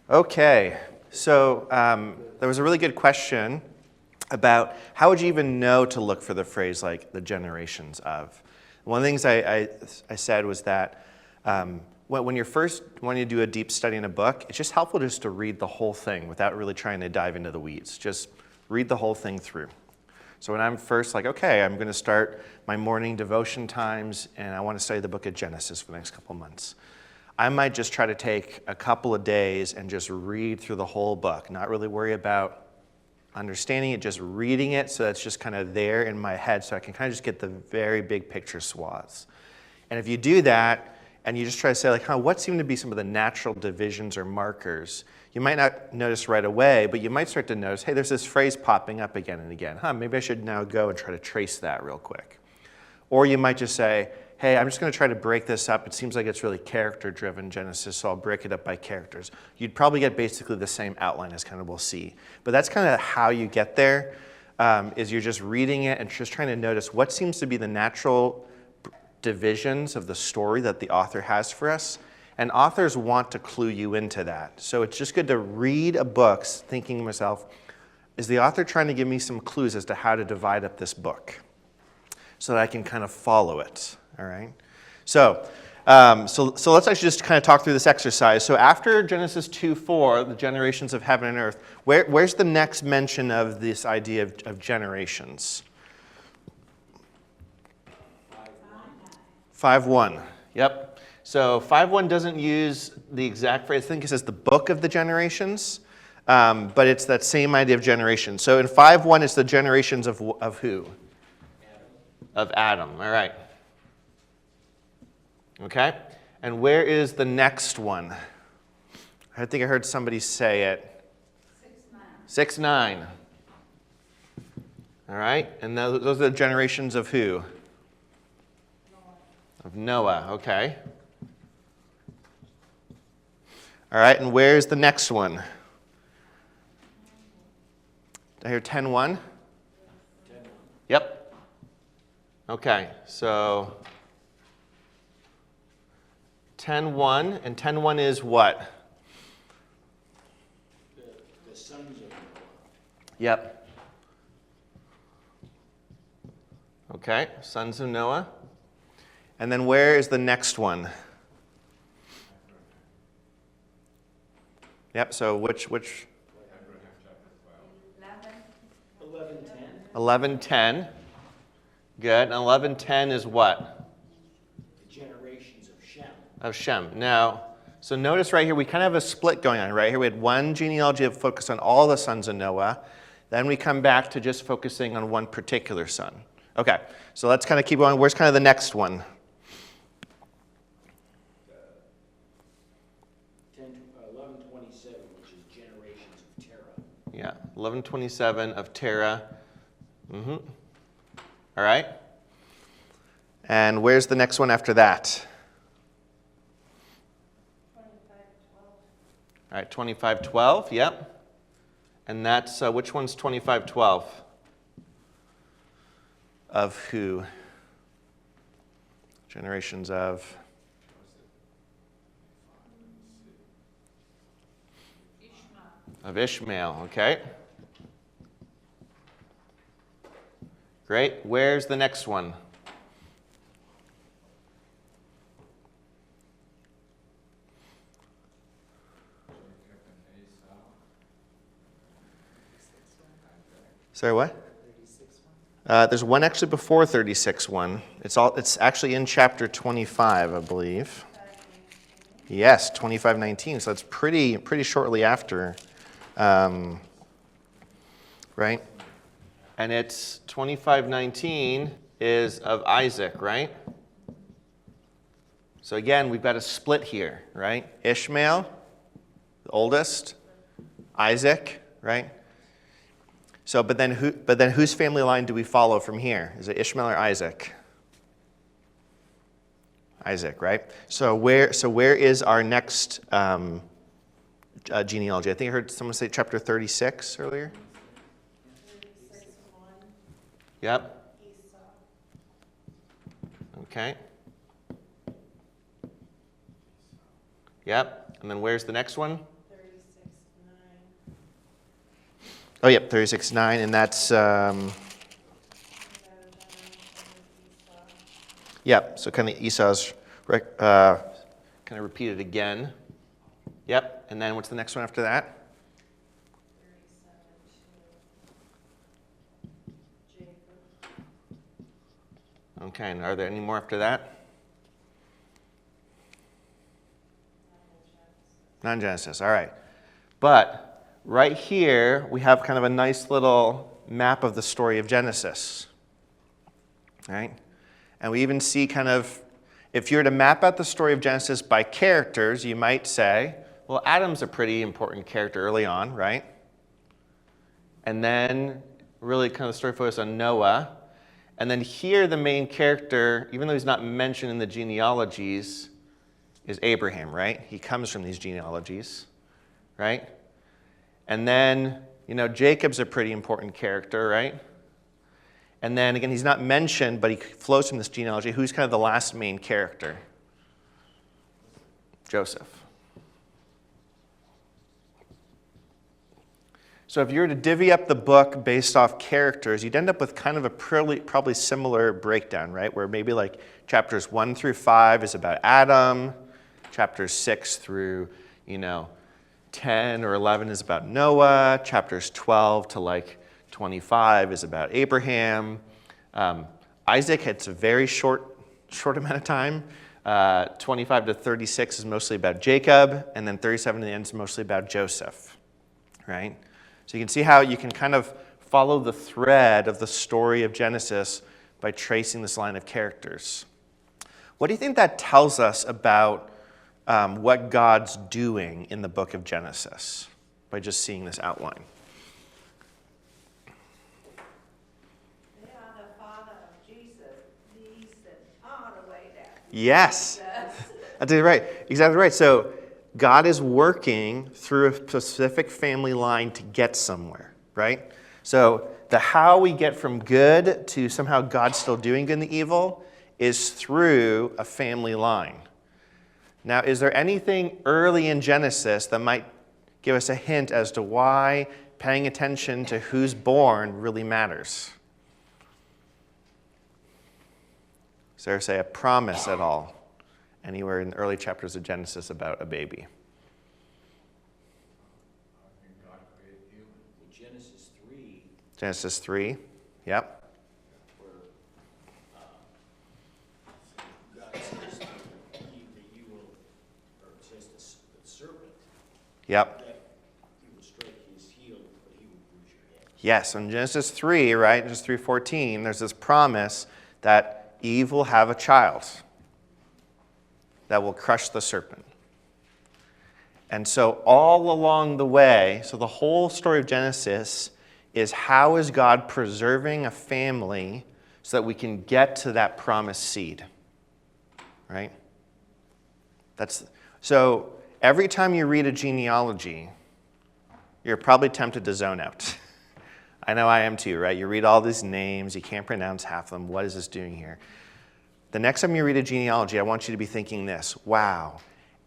Okay, so there was a really good question about how would you even know to look for the phrase like the generations of. One of the things I said was that when you're first wanting to do a deep study in a book, it's just helpful just to read the whole thing without really trying to dive into the weeds. Just read the whole thing through. So when I'm first like, okay, I'm going to start my morning devotion times and I want to study the book of Genesis for the next couple months, I might just try to take a couple of days and just read through the whole book, not really worry about understanding it, just reading it so that's just kind of there in my head so I can kind of just get the very big picture swaths. And if you do that and you just try to say like, what seem to be some of the natural divisions or markers, you might not notice right away, but you might start to notice, hey, there's this phrase popping up again and again. Maybe I should now go and try to trace that real quick. Or you might just say, hey, I'm just going to try to break this up. It seems like it's really character-driven Genesis, so I'll break it up by characters. You'd probably get basically the same outline as kind of we'll see. But that's kind of how you get there, is you're just reading it and just trying to notice what seems to be the natural divisions of the story that the author has for us. And authors want to clue you into that. So it's just good to read a book thinking to myself, is the author trying to give me some clues as to how to divide up this book so that I can kind of follow it, all right? So let's actually just kind of talk through this exercise. So after Genesis 2:4, the generations of heaven and earth, where's the next mention of this idea of generations? 5:1, yep. So 5:1 doesn't use the exact phrase. I think it says the book of the generations, but it's that same idea of generation. So in 5:1, it's the generations of who? Of Adam, all right. Okay, and where is the next one? I think I heard somebody say it. 6:9. All right, and those are the generations of who? Of Noah, okay. All right, and where's the next one? Did I hear 10:1? 10:1. Yep. Okay, so 10:1, and 10:1 is what? The sons of Noah. Yep. Okay, sons of Noah. And then where is the next one? Yep, so which? 11:10. 11:10. Good, and 11:10 is what? The generations of Shem. Of Shem. Now, so notice right here, we kind of have a split going on. Right here, we had one genealogy that focused on all the sons of Noah. Then we come back to just focusing on one particular son. Okay, so let's kind of keep going. Where's kind of the next one? 11:27, which is generations of Terah. Yeah, 11:27 of Terah. All right. And where's the next one after that? 25:12. All right, 25:12, yep. And that's, which one's 25:12? Of who? Generations of? Of Ishmael, okay. Great. Where's the next one? Sorry, what? There's one actually before 36:1. It's actually in chapter 25, I believe. Yes, 25:19. So that's pretty shortly after, right? And it's 25:19 is of Isaac, right? So again, we've got a split here, right? Ishmael, the oldest, Isaac, right? So, but then whose family line do we follow from here? Is it Ishmael or Isaac? Isaac, right? So where is our next genealogy? I think I heard someone say chapter 36 earlier. 36:1. Yep. Esau. Okay. Yep. And then where's the next one? 36:2. Oh, yep, 36:9, and that's, yep, so kind of Esau's, kind of repeated again. Yep, and then what's the next one after that? 37 to Jacob. Okay, and are there any more after that? Non-Genesis, all right. But right here, we have kind of a nice little map of the story of Genesis. Right? And we even see kind of, if you were to map out the story of Genesis by characters, you might say, well, Adam's a pretty important character early on, right? And then really kind of the story focused on Noah. And then here the main character, even though he's not mentioned in the genealogies, is Abraham, right? He comes from these genealogies, right? And then, Jacob's a pretty important character, right? And then again, he's not mentioned, but he flows from this genealogy. Who's kind of the last main character? Joseph. So if you were to divvy up the book based off characters, you'd end up with kind of a probably similar breakdown, right? Where maybe like chapters 1 through 5 is about Adam, chapters 6 through, 10 or 11 is about Noah, chapters 12 to like 25 is about Abraham. Isaac had a very short amount of time. 25 to 36 is mostly about Jacob, and then 37 to the end is mostly about Joseph, right? So you can see how you can kind of follow the thread of the story of Genesis by tracing this line of characters. What do you think that tells us about what God's doing in the book of Genesis by just seeing this outline? They are the father of Jesus, these that are the way down. Yes, that's right. Exactly right. So God is working through a specific family line to get somewhere, right? So the how we get from good to somehow God still doing good and the evil is through a family line. Now, is there anything early in Genesis that might give us a hint as to why paying attention to who's born really matters? Is there, say, a promise at all anywhere in the early chapters of Genesis about a baby? In Genesis 3, Genesis 3, yep. where God says that you will, or it says the serpent, Yep. that he will strike his heel, but he will bruise your head. Yes, in Genesis 3, right, Genesis 3:14, there's this promise that Eve will have a child that will crush the serpent. And so all along the way, so the whole story of Genesis is how is God preserving a family so that we can get to that promised seed, right? So every time you read a genealogy, you're probably tempted to zone out. I know I am too, right? You read all these names, you can't pronounce half of them. What is this doing here? The next time you read a genealogy, I want you to be thinking this: wow,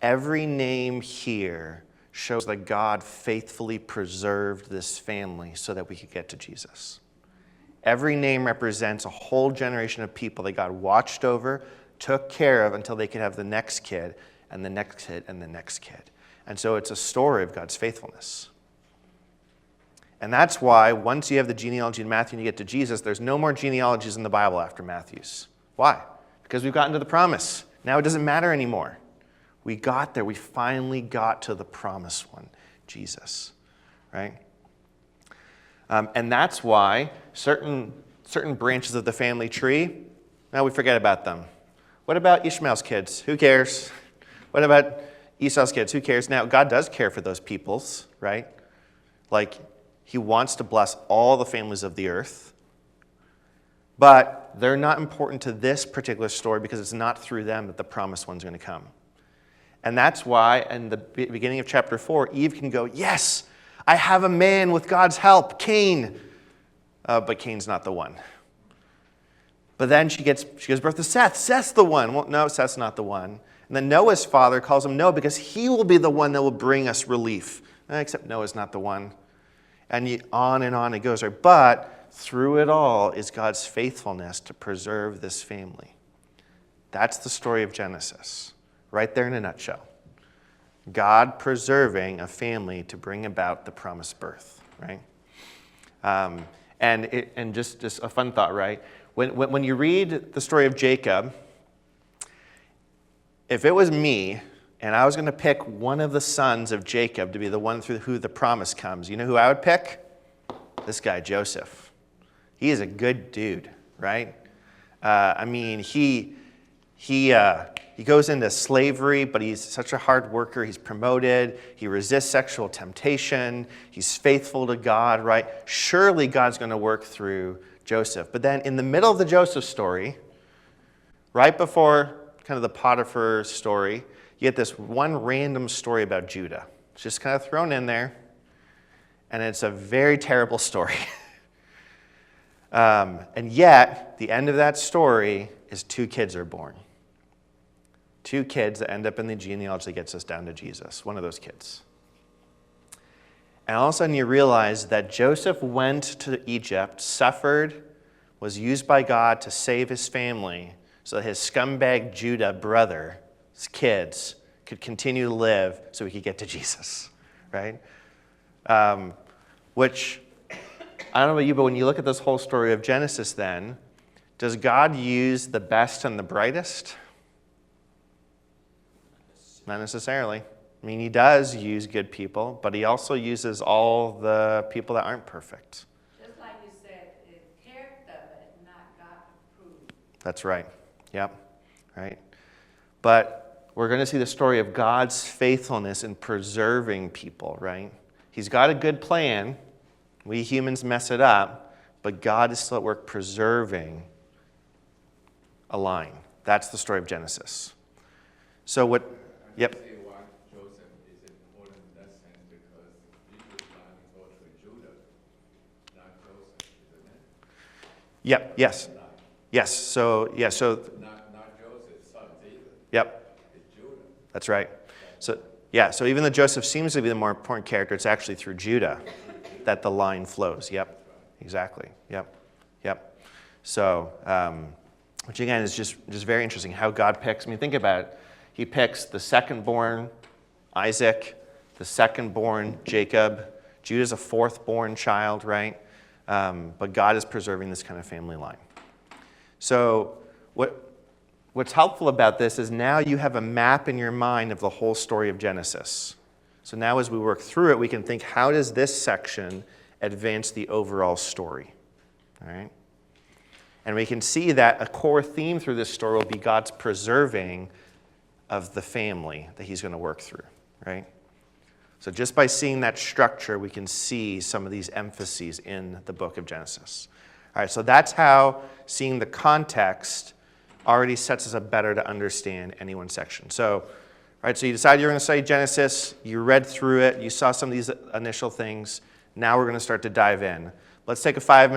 every name here shows that God faithfully preserved this family so that we could get to Jesus. Every name represents a whole generation of people that God watched over, took care of until they could have the next kid, and the next kid, and the next kid. And so it's a story of God's faithfulness. And that's why once you have the genealogy in Matthew and you get to Jesus, there's no more genealogies in the Bible after Matthew's. Why? Because we've gotten to the promise. Now it doesn't matter anymore. We got there. We finally got to the promised one, Jesus, right? And that's why certain branches of the family tree, now we forget about them. What about Ishmael's kids? Who cares? What about Esau's kids? Who cares? Now, God does care for those peoples, right? Like, he wants to bless all the families of the earth. But they're not important to this particular story because it's not through them that the promised one's going to come. And that's why in the beginning of chapter 4, Eve can go, yes, I have a man with God's help, Cain. But Cain's not the one. But then she gives birth to Seth. Seth's the one. Well, no, Seth's not the one. And then Noah's father calls him Noah because he will be the one that will bring us relief. Except Noah's not the one. And on it goes, right? But through it all is God's faithfulness to preserve this family. That's the story of Genesis, right there in a nutshell. God preserving a family to bring about the promised birth, right? And just a fun thought, right? When you read the story of Jacob, if it was me and I was going to pick one of the sons of Jacob to be the one through who the promise comes, you know who I would pick? This guy, Joseph. He is a good dude, right? He goes into slavery, but he's such a hard worker. He's promoted. He resists sexual temptation. He's faithful to God, right? Surely God's going to work through Joseph. But then in the middle of the Joseph story, right before kind of the Potiphar story, you get this one random story about Judah. It's just kind of thrown in there, and it's a very terrible story. And yet, the end of that story is 2 kids are born. 2 kids that end up in the genealogy that gets us down to Jesus, one of those kids. And all of a sudden you realize that Joseph went to Egypt, suffered, was used by God to save his family so that his scumbag Judah brother, his kids, could continue to live so he could get to Jesus, right? Which, I don't know about you, but when you look at this whole story of Genesis then, does God use the best and the brightest? Not necessarily. I mean, he does use good people, but he also uses all the people that aren't perfect. Just like you said, it's character, but not God approved. That's right. Yep. Right. But we're going to see the story of God's faithfulness in preserving people, right? He's got a good plan. We humans mess it up, but God is still at work preserving a line. That's the story of Genesis. So what... Yep. I say why Joseph is important in that sense because Jesus line goes to Judah, not Joseph, isn't it? Yep. Yes. Yes. So Not Joseph's sons either. Yep. It's Judah. That's right. So even though Joseph seems to be the more important character, it's actually through Judah that the line flows. Yep. Exactly. Yep. So, which again is just very interesting how God picks. I mean, think about it. He picks the second-born Isaac, the second-born Jacob. Judah's a fourth-born child, right? But God is preserving this kind of family line. So what's helpful about this is now you have a map in your mind of the whole story of Genesis. So now as we work through it, we can think, how does this section advance the overall story? All right? And we can see that a core theme through this story will be God's preserving of the family that he's going to work through, right? So just by seeing that structure, we can see some of these emphases in the book of Genesis. All right, so that's how seeing the context already sets us up better to understand any one section. So, all right, so you decided you're going to study Genesis, you read through it, you saw some of these initial things. Now we're going to start to dive in. Let's take a 5-minute